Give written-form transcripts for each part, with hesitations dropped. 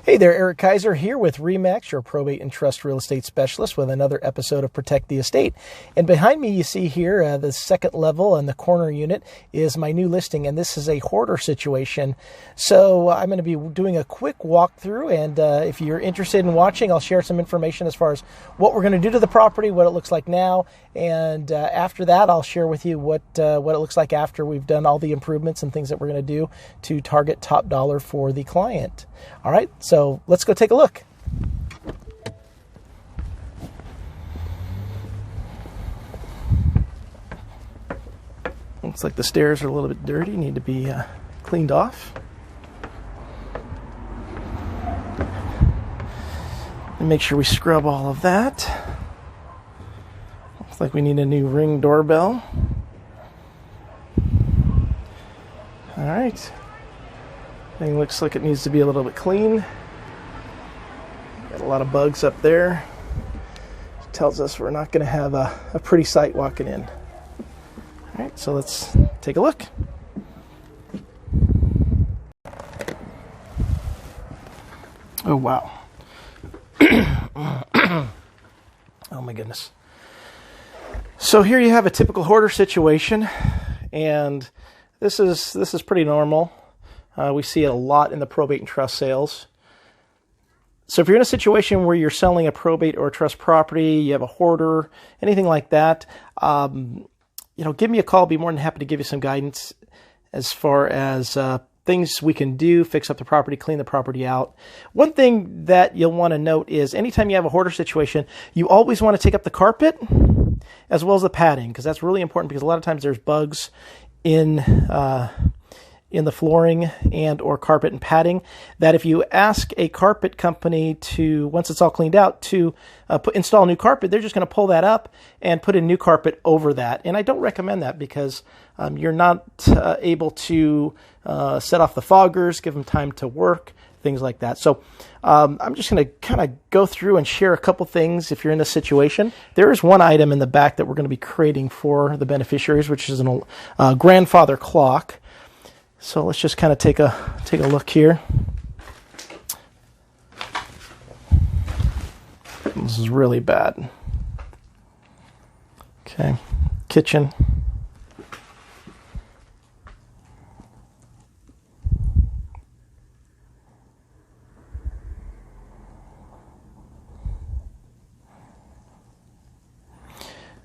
Hey there, Erik Kaiser here with REMAX, your probate and trust real estate specialist, with another episode of Protect the Estate. And behind me you see here the second level and the corner unit is my new listing, and this is a hoarder situation. So I'm going to be doing a quick walkthrough, and if you're interested in watching, I'll share some information as far as what we're going to do to the property, what it looks like now, and after that I'll share with you what it looks like after we've done all the improvements and things that we're going to do to target top dollar for the client. All right, so let's go take a look. Looks like the stairs are a little bit dirty, need to be cleaned off. And make sure we scrub all of that. Looks like we need a new Ring doorbell. All right. Thing looks like it needs to be a little bit clean. Got a lot of bugs up there. It tells us we're not going to have a pretty sight walking in. All right, so let's take a look. Oh, wow. Oh, my goodness. So here you have a typical hoarder situation, and this is pretty normal. We see it a lot in the probate and trust sales. So if you're in a situation where you're selling a probate or a trust property, you have a hoarder, anything like that, give me a call. I'll be more than happy to give you some guidance as far as things we can do, fix up the property, clean the property out. One thing that you'll want to note is anytime you have a hoarder situation, you always want to take up the carpet as well as the padding, because that's really important, because a lot of times there's bugs in the flooring and or carpet and padding, that if you ask a carpet company to, once it's all cleaned out, to install new carpet, they're just going to pull that up and put in new carpet over that. And I don't recommend that, because you're not able to set off the foggers, give them time to work, things like that. So I'm just going to kind of go through and share a couple things if you're in this situation. There is one item in the back that we're going to be creating for the beneficiaries, which is a grandfather clock. So let's just kind of take a look here. This is really bad. Okay, kitchen.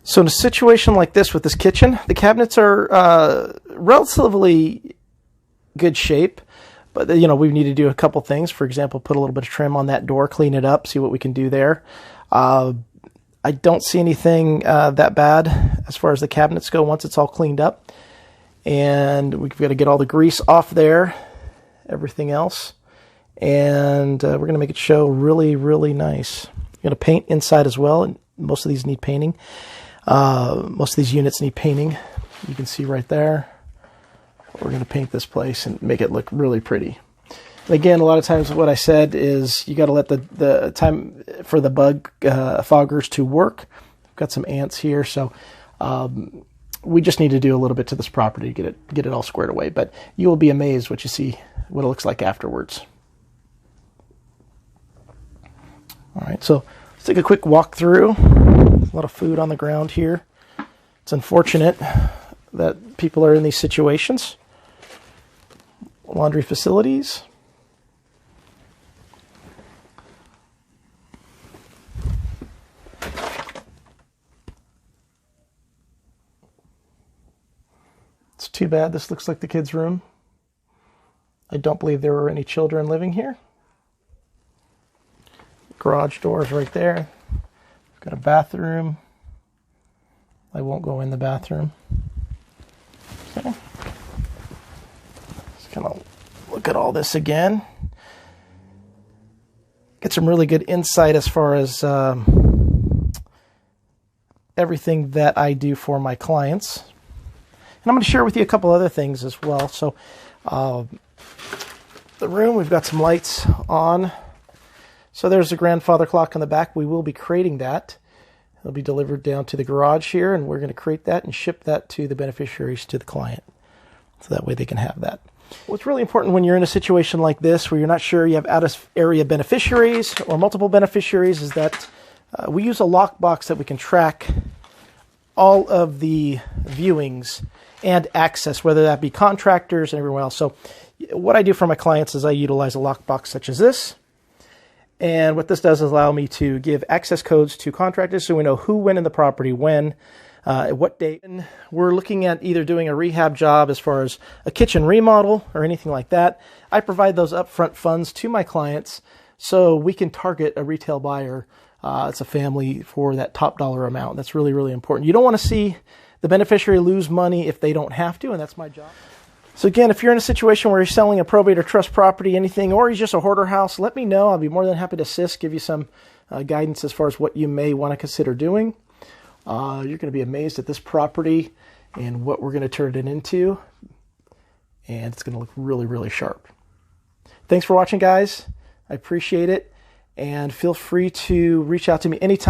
So in a situation like this with this kitchen, the cabinets are relatively good shape, but we need to do a couple things. For example, put a little bit of trim on that door, clean it up, see what we can do there. I don't see anything that bad as far as the cabinets go once it's all cleaned up, and we've got to get all the grease off there, everything else, and we're going to make it show really, really nice. We're going to paint inside as well, and most of these need painting. Most of these units need painting. You can see right there. We're going to paint this place and make it look really pretty. And again, a lot of times what I said is you got to let the time for the bug foggers to work. I've got some ants here, so we just need to do a little bit to this property to get it all squared away. But you will be amazed what it looks like afterwards. All right, so let's take a quick walk through. A lot of food on the ground here. It's unfortunate that people are in these situations. Laundry facilities. It's too bad this looks like the kids' room. I don't believe there were any children living here. Garage doors right there. We've got a bathroom. I won't go in the bathroom. Okay. Just kind of look at all this again. Get some really good insight as far as everything that I do for my clients. And I'm going to share with you a couple other things as well. So the room, we've got some lights on. So there's a grandfather clock on the back. We will be creating that. It'll be delivered down to the garage here, and we're going to create that and ship that to the beneficiaries, to the client. So that way they can have that. What's really important when you're in a situation like this where you're not sure you have out-of-area beneficiaries or multiple beneficiaries is that we use a lockbox that we can track all of the viewings and access, whether that be contractors and everyone else. So what I do for my clients is I utilize a lockbox such as this. And what this does is allow me to give access codes to contractors so we know who went in the property, when, at what date. And we're looking at either doing a rehab job as far as a kitchen remodel or anything like that. I provide those upfront funds to my clients so we can target a retail buyer. It's a family for that top dollar amount. That's really, really important. You don't want to see the beneficiary lose money if they don't have to, and that's my job. So again, if you're in a situation where you're selling a probate or trust property, anything, or you're just a hoarder house, let me know. I'll be more than happy to assist, give you some guidance as far as what you may want to consider doing. You're going to be amazed at this property and what we're going to turn it into. And it's going to look really, really sharp. Thanks for watching, guys. I appreciate it. And feel free to reach out to me anytime.